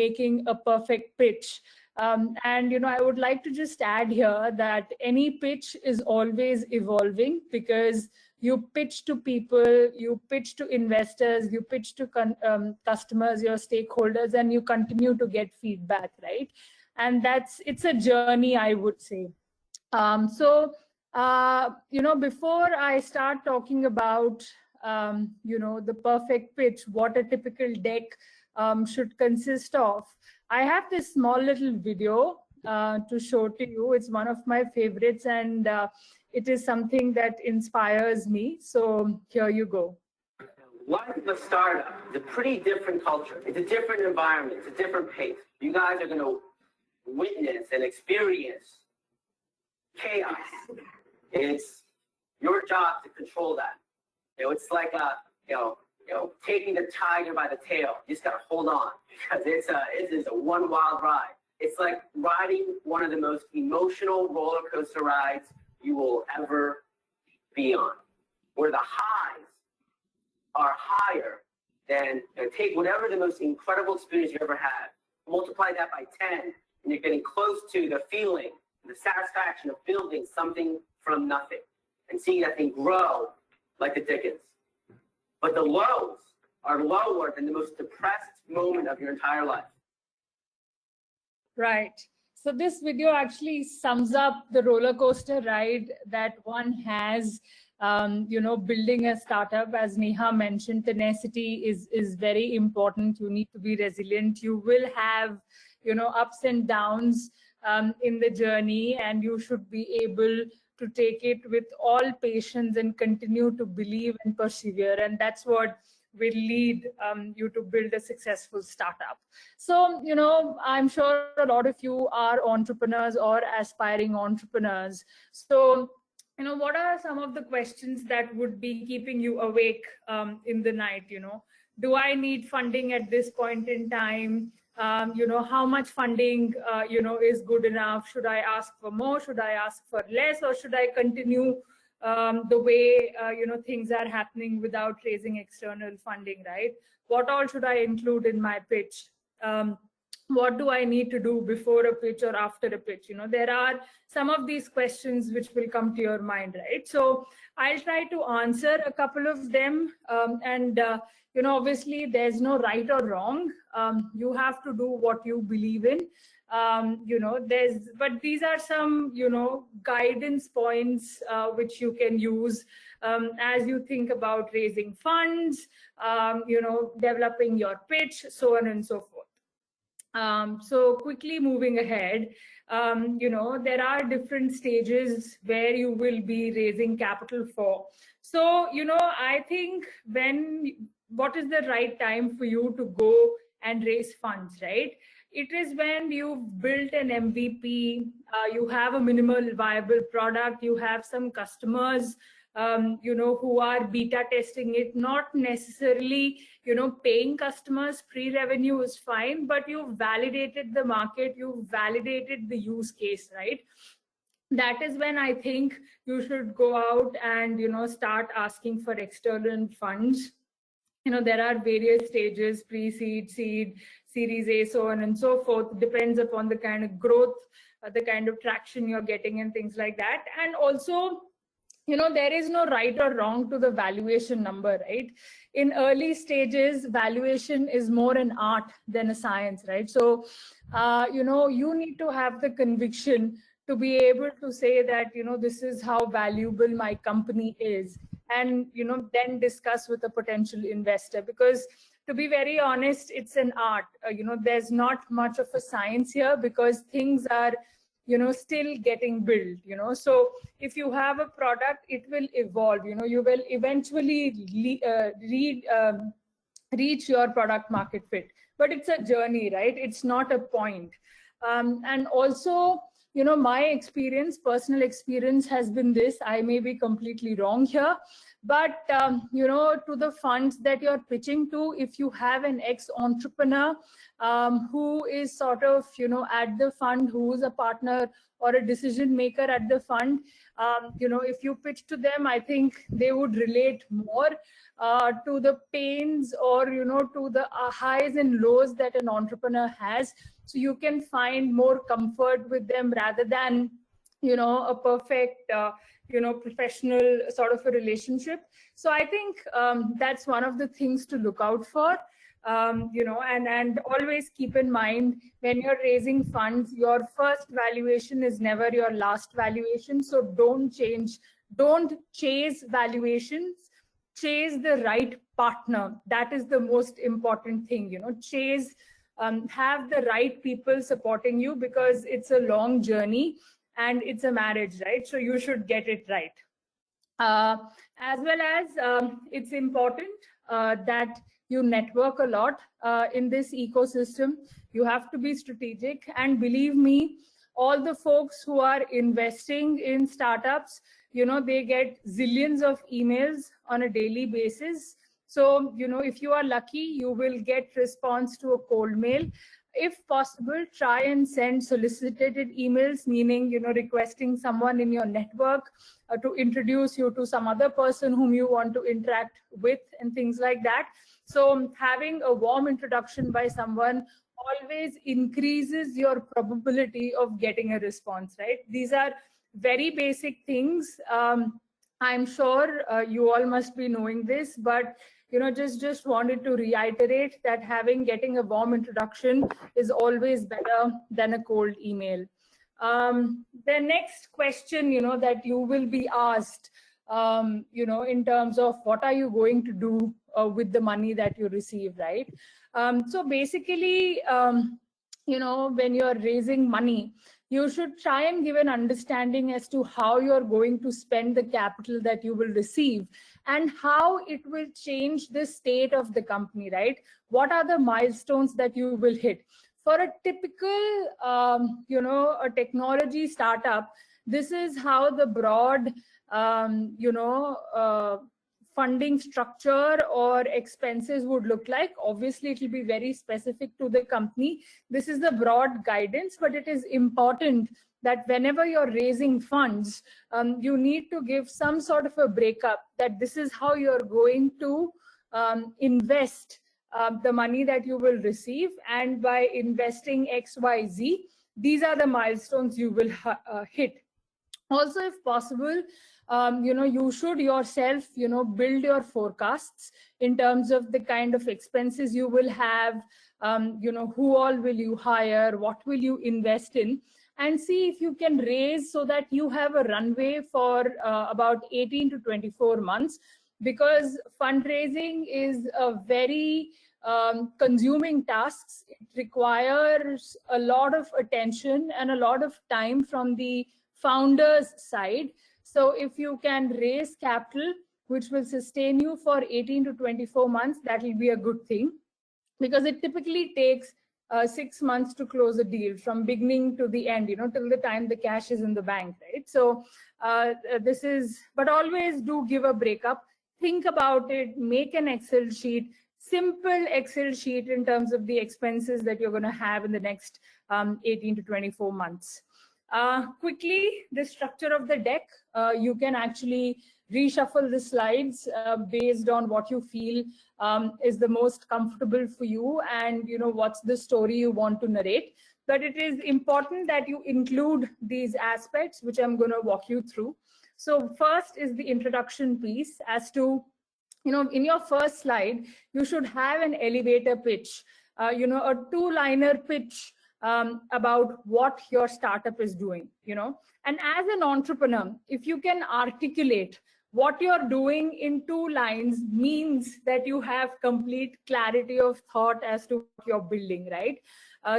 making a perfect pitch. And I would like to just add here that any pitch is always evolving, because you pitch to people, you pitch to investors, you pitch to customers, your stakeholders, and you continue to get feedback, right? And it's a journey, I would say. Before I start talking about the perfect pitch, what a typical deck should consist of, I have this small little video to show to you. It's one of my favorites, and it is something that inspires me. So here you go. Life of a startup is a pretty different culture. It's a different environment. It's a different pace. You guys are going to witness and experience chaos. It's your job to control that. It's like taking the tiger by the tail. You just gotta hold on, because it is a one wild ride. It's like riding one of the most emotional roller coaster rides you will ever be on, where the highs are higher than, take whatever the most incredible experience you ever had, multiply that by 10, and you're getting close to the feeling, the satisfaction of building something from nothing and seeing that thing grow like the Dickens. But the lows are lower than the most depressed moment of your entire life. Right. So this video actually sums up the roller coaster ride that one has, building a startup. As Neha mentioned, tenacity is very important. You need to be resilient. You will have, ups and downs in the journey, and you should be able to take it with all patience and continue to believe and persevere. And that's what will lead you to build a successful startup. So, I'm sure a lot of you are entrepreneurs or aspiring entrepreneurs. So, what are some of the questions that would be keeping you awake in the night? Do I need funding at this point in time? How much funding, is good enough? Should I ask for more? Should I ask for less? Or should I continue the way, things are happening without raising external funding, right? What all should I include in my pitch? What do I need to do before a pitch or after a pitch? There are some of these questions which will come to your mind, right? So I'll try to answer a couple of them. Obviously there's no right or wrong. You have to do what you believe in. But these are some, guidance points which you can use as you think about raising funds, developing your pitch, so on and so forth. So quickly moving ahead, there are different stages where you will be raising capital for. So, I think what is the right time for you to go and raise funds, right? It is when you've built an MVP, you have a minimal viable product, you have some customers, who are beta testing it, not necessarily, paying customers. Pre-revenue is fine, but you've validated the market, you've validated the use case, right? That is when I think you should go out and, start asking for external funds. There are various stages: pre-seed, seed, Series A, so on and so forth. Depends upon the kind of growth, the kind of traction you're getting and things like that. And also, there is no right or wrong to the valuation number, right? In early stages, valuation is more an art than a science, right? So, you need to have the conviction to be able to say that, this is how valuable my company is. And, then discuss with a potential investor, because to be very honest, it's an art. There's not much of a science here, because things are, still getting built, So if you have a product, it will evolve, you will eventually reach your product market fit. But it's a journey, right? It's not a point. And also, my experience, personal experience has been this. I may be completely wrong here, But to the funds that you're pitching to, if you have an ex-entrepreneur who is sort of at the fund, who is a partner or a decision maker at the fund, if you pitch to them, I think they would relate more to the pains or to the highs and lows that an entrepreneur has. So you can find more comfort with them rather than a perfect professional sort of a relationship. So I think that's one of the things to look out for. And always keep in mind, when you're raising funds, your first valuation is never your last valuation. So don't chase valuations, chase the right partner. That is the most important thing. Have the right people supporting you, because it's a long journey and it's a marriage, right? So you should get it right. As well as it's important that you network a lot in this ecosystem. You have to be strategic, and believe me, all the folks who are investing in startups, they get zillions of emails on a daily basis. So if you are lucky, you will get response to a cold mail. If possible, try and send solicited emails, meaning requesting someone in your network to introduce you to some other person whom you want to interact with, and things like that. So having a warm introduction by someone always increases your probability of getting a response, right? These are very basic things. I'm sure you all must be knowing this, but just wanted to reiterate that getting a warm introduction is always better than a cold email. The next question, that you will be asked, in terms of what are you going to do with the money that you receive, right? So basically, when you're raising money, you should try and give an understanding as to how you're going to spend the capital that you will receive and how it will change the state of the company, right? What are the milestones that you will hit? For a typical, a technology startup, this is how the broad, funding structure or expenses would look like. Obviously, it will be very specific to the company. This is the broad guidance, but it is important that whenever you're raising funds, you need to give some sort of a breakup that this is how you're going to invest the money that you will receive. And by investing XYZ, these are the milestones you will hit. Also, if possible, you should yourself, build your forecasts in terms of the kind of expenses you will have, who all will you hire, what will you invest in, and see if you can raise so that you have a runway for about 18 to 24 months, because fundraising is a very consuming task. It requires a lot of attention and a lot of time from the founder's side. So if you can raise capital which will sustain you for 18 to 24 months, that will be a good thing, because it typically takes 6 months to close a deal from beginning to the end, till the time the cash is in the bank, right? So but always do give a breakup. Think about it, make an Excel sheet, simple Excel sheet in terms of the expenses that you're going to have in the next 18 to 24 months. Quickly, the structure of the deck, you can actually reshuffle the slides based on what you feel is the most comfortable for you, and what's the story you want to narrate. But it is important that you include these aspects, which I'm going to walk you through. So first is the introduction piece as to, in your first slide, you should have an elevator pitch, a 2-liner pitch about what your startup is doing, and as an entrepreneur, if you can articulate what you're doing in 2 lines, means that you have complete clarity of thought as to what you're building, right?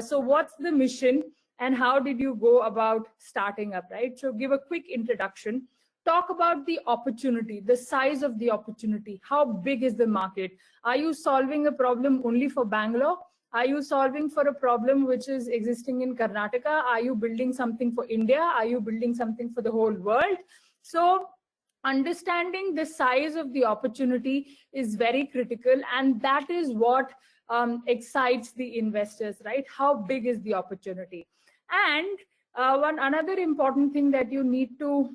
So what's the mission and how did you go about starting up, right? So give a quick introduction. Talk about the opportunity, the size of the opportunity. How big is the market? Are you solving a problem only for Bangalore? Are you solving for a problem which is existing in Karnataka? Are you building something for India? Are you building something for the whole world? So understanding the size of the opportunity is very critical, and that is what excites the investors, right? How big is the opportunity? And one another important thing that you need to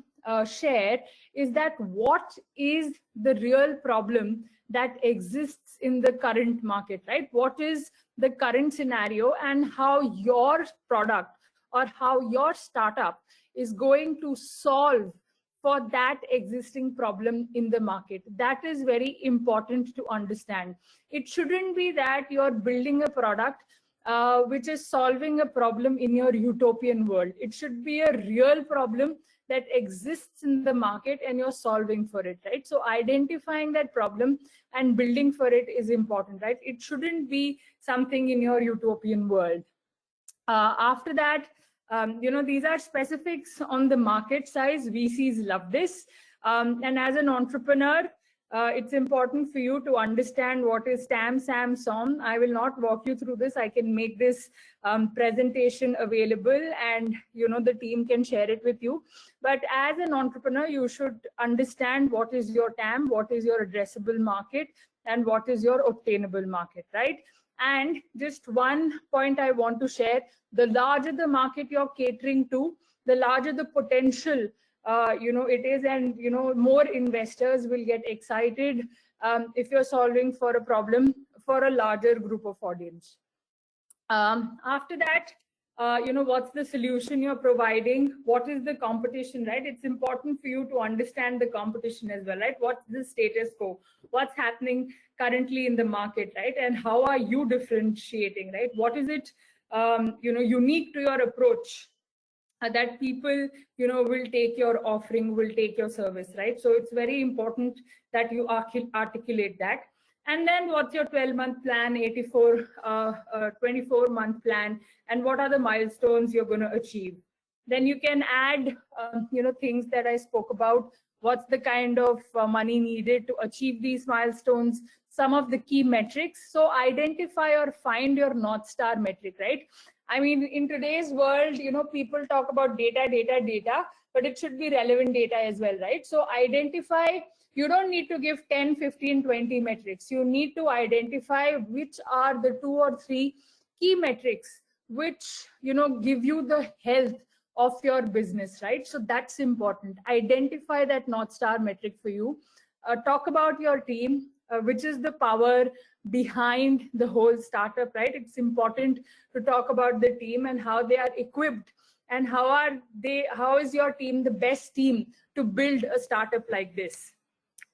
share is that what is the real problem that exists in the current market, right? What is the current scenario, and how your product or how your startup is going to solve for that existing problem in the market. That is very important to understand. It shouldn't be that you're building a product which is solving a problem in your utopian world. It should be a real problem that exists in the market and you're solving for it, right? So identifying that problem and building for it is important, right? It shouldn't be something in your utopian world. After that, these are specifics on the market size. VCs love this. And as an entrepreneur, it's important for you to understand what is TAM, SAM, SOM. I will not walk you through this. I can make this presentation available, and the team can share it with you. But as an entrepreneur, you should understand what is your TAM, what is your addressable market, and what is your obtainable market, right? And just one point I want to share: the larger the market you're catering to, the larger the potential it is, and more investors will get excited if you're solving for a problem for a larger group of audience. After that, what's the solution you're providing? What is the competition, right? It's important for you to understand the competition as well, right? What's the status quo? What's happening currently in the market, right? And how are you differentiating, right? What is it unique to your approach that people will take your offering, will take your service, right? So it's very important that you articulate that. And then what's your 12-month plan, 24-month plan, and what are the milestones you're going to achieve? Then you can add things that I spoke about. What's the kind of money needed to achieve these milestones? Some of the key metrics. So identify or find your North Star metric, right? I mean, in today's world, people talk about data, but it should be relevant data as well, right? So identify. You don't need to give 10, 15, 20 metrics. You need to identify which are the 2 or 3 key metrics which give you the health of your business, right? So that's important. Identify that North Star metric for you. Talk about your team, which is the power behind the whole startup, right? It's important to talk about the team and how they are equipped, and how is your team the best team to build a startup like this.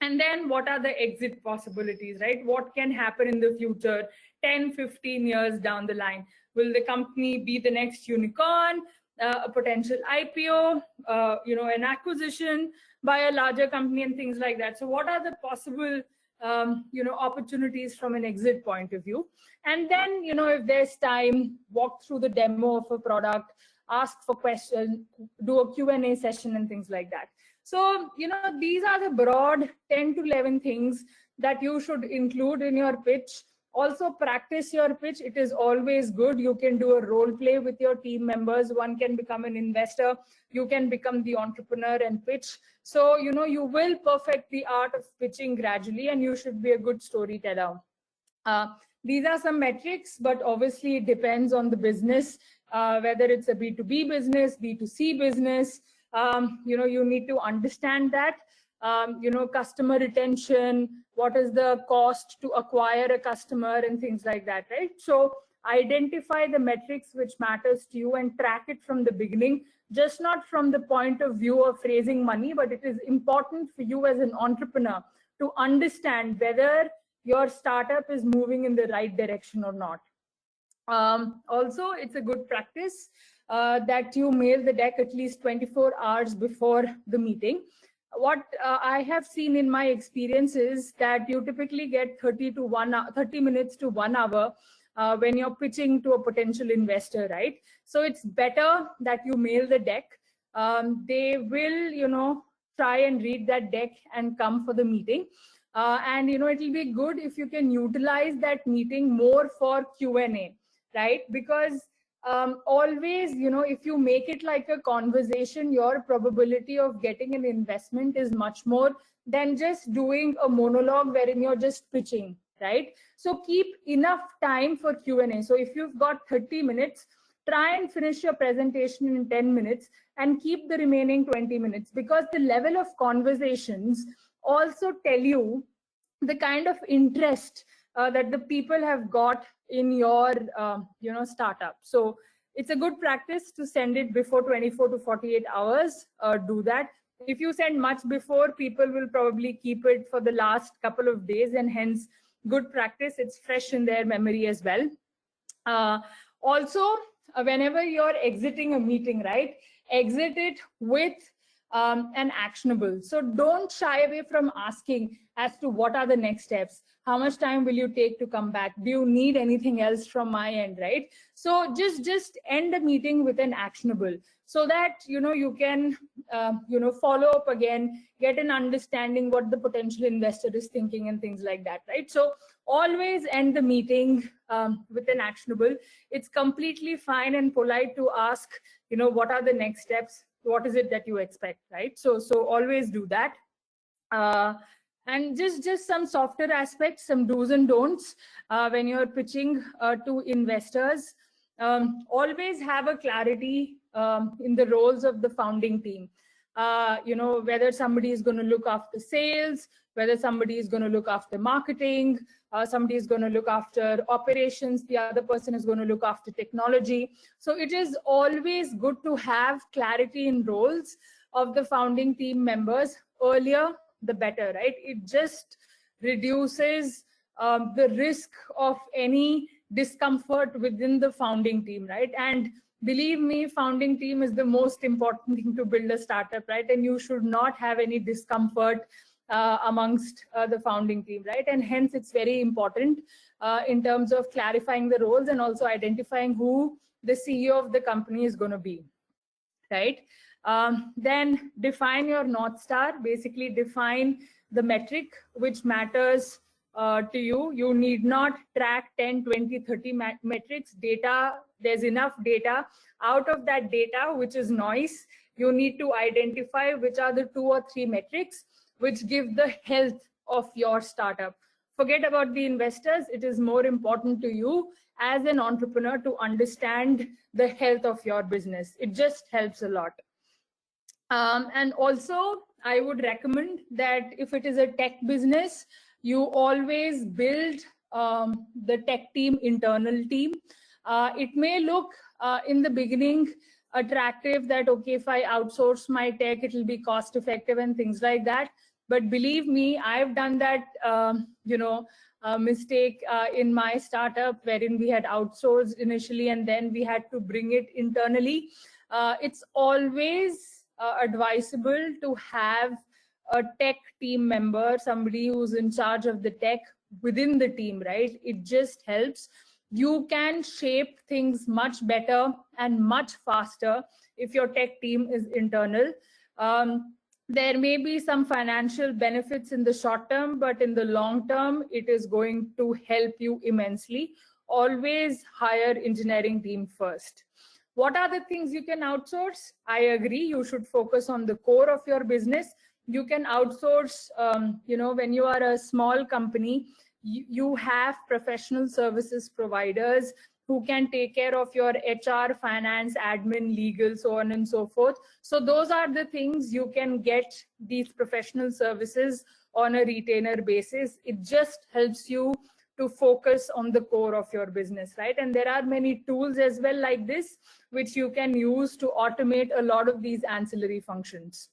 And then what are the exit possibilities, right? What can happen in the future, 10, 15 years down the line? Will the company be the next unicorn, a potential IPO, an acquisition by a larger company, and things like that? So what are the possible opportunities from an exit point of view? And then, if there's time, walk through the demo of a product, ask for questions, do a Q&A session and things like that. So, these are the broad 10 to 11 things that you should include in your pitch. Also, practice your pitch. It is always good. You can do a role play with your team members. One can become an investor. You can become the entrepreneur and pitch. So, you will perfect the art of pitching gradually, and you should be a good storyteller. These are some metrics, but obviously it depends on the business, whether it's a B2B business, B2C business. You need to understand that, customer retention, what is the cost to acquire a customer, and things like that, right? So identify the metrics which matters to you and track it from the beginning, just not from the point of view of raising money, but it is important for you as an entrepreneur to understand whether your startup is moving in the right direction or not. Also, it's a good practice that you mail the deck at least 24 hours before the meeting. What I have seen in my experience is that you typically get 30 minutes to 1 hour when you're pitching to a potential investor, right? So it's better that you mail the deck. They will, try and read that deck and come for the meeting. And, it will be good if you can utilize that meeting more for Q&A, right? Because always, if you make it like a conversation, your probability of getting an investment is much more than just doing a monologue wherein you're just pitching, right? So keep enough time for Q&A. So if you've got 30 minutes, try and finish your presentation in 10 minutes and keep the remaining 20 minutes, because the level of conversations also tell you the kind of interest that the people have got in your startup. So it's a good practice to send it before 24 to 48 hours. Do that. If you send much before, people will probably keep it for the last couple of days, and hence good practice. It's fresh in their memory as well. Also, whenever you're exiting a meeting, right, exit it with an actionable. So don't shy away from asking as to what are the next steps. How much time will you take to come back? Do you need anything else from my end, right? So just end the meeting with an actionable, so that you can follow up again, get an understanding what the potential investor is thinking and things like that, right? So always end the meeting with an actionable. It's completely fine and polite to ask, what are the next steps? What is it that you expect, right? So always do that. And just some softer aspects, some do's and don'ts when you're pitching to investors. Always have a clarity in the roles of the founding team. Whether somebody is going to look after sales, whether somebody is going to look after marketing, somebody is going to look after operations, the other person is going to look after technology. So it is always good to have clarity in roles of the founding team members. Earlier the better, right? It just reduces the risk of any discomfort within the founding team, right? And believe me, founding team is the most important thing to build a startup, right? And you should not have any discomfort amongst the founding team, right? And hence it's very important in terms of clarifying the roles and also identifying who the CEO of the company is going to be, right? Then define your North Star. Basically define the metric which matters to you. You need not track 10, 20, 30 metrics. Data, there's enough data. Out of that data, which is noise, you need to identify which are the 2 or 3 metrics which give the health of your startup. Forget about the investors. It is more important to you as an entrepreneur to understand the health of your business. It just helps a lot. And also, I would recommend that if it is a tech business, you always build the tech team, internal team. It may look in the beginning attractive that, okay, if I outsource my tech, it will be cost effective and things like that. But believe me, I've done that, mistake in my startup, wherein we had outsourced initially and then we had to bring it internally. It's always advisable to have a tech team member, somebody who's in charge of the tech within the team, right? It just helps. You can shape things much better and much faster if your tech team is internal. There may be some financial benefits in the short term, but in the long term, it is going to help you immensely. Always hire engineering team first. What are the things you can outsource? I agree, you should focus on the core of your business. You can outsource, when you are a small company, you have professional services providers who can take care of your HR, finance, admin, legal, so on and so forth. So those are the things you can get these professional services on a retainer basis. It just helps you to focus on the core of your business, right? And there are many tools as well like this, which you can use to automate a lot of these ancillary functions.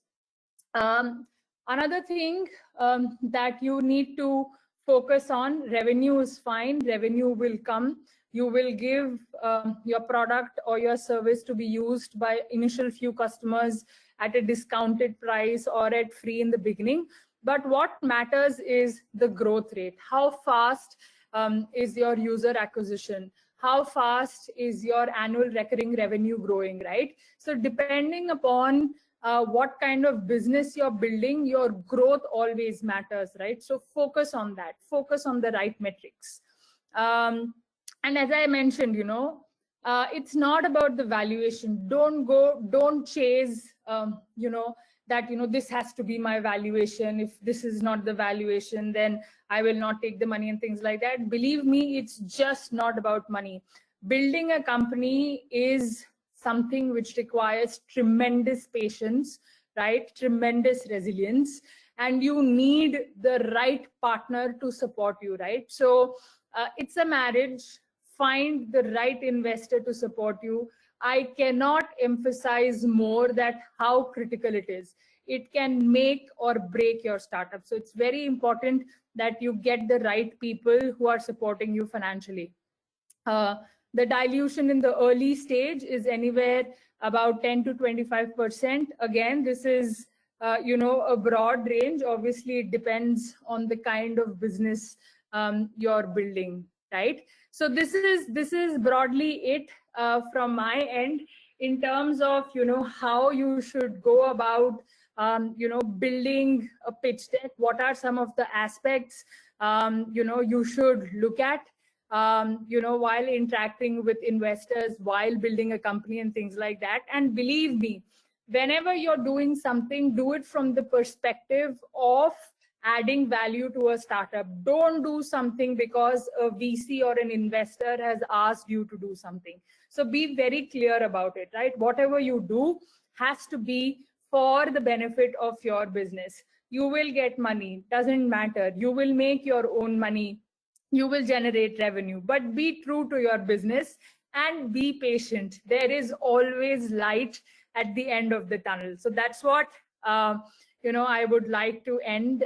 Another thing that you need to focus on, revenue is fine, revenue will come. You will give your product or your service to be used by initial few customers at a discounted price or at free in the beginning. But what matters is the growth rate. How fast is your user acquisition? How fast is your annual recurring revenue growing, right? So depending upon what kind of business you're building, your growth always matters, right? So focus on that, focus on the right metrics. And as I mentioned, It's not about the valuation. Don't chase, that, this has to be my valuation. If this is not the valuation, then I will not take the money and things like that. Believe me, it's just not about money. Building a company is something which requires tremendous patience, right? Tremendous resilience, and you need the right partner to support you, right? So it's a marriage. Find the right investor to support you. I cannot emphasize more that how critical it is. It can make or break your startup. So it's very important that you get the right people who are supporting you financially. The dilution in the early stage is anywhere about 10 to 25%. Again, this is a broad range. Obviously, it depends on the kind of business you're building, right? So this is broadly it from my end in terms of how you should go about building a pitch deck. What are some of the aspects you should look at while interacting with investors, while building a company and things like that. And believe me, whenever you're doing something, do it from the perspective of adding value to a startup. Don't do something because a VC or an investor has asked you to do something. So be very clear about it, right? Whatever you do has to be for the benefit of your business. You will get money, doesn't matter. You will make your own money. You will generate revenue, but be true to your business and be patient. There is always light at the end of the tunnel. So that's what I would like to end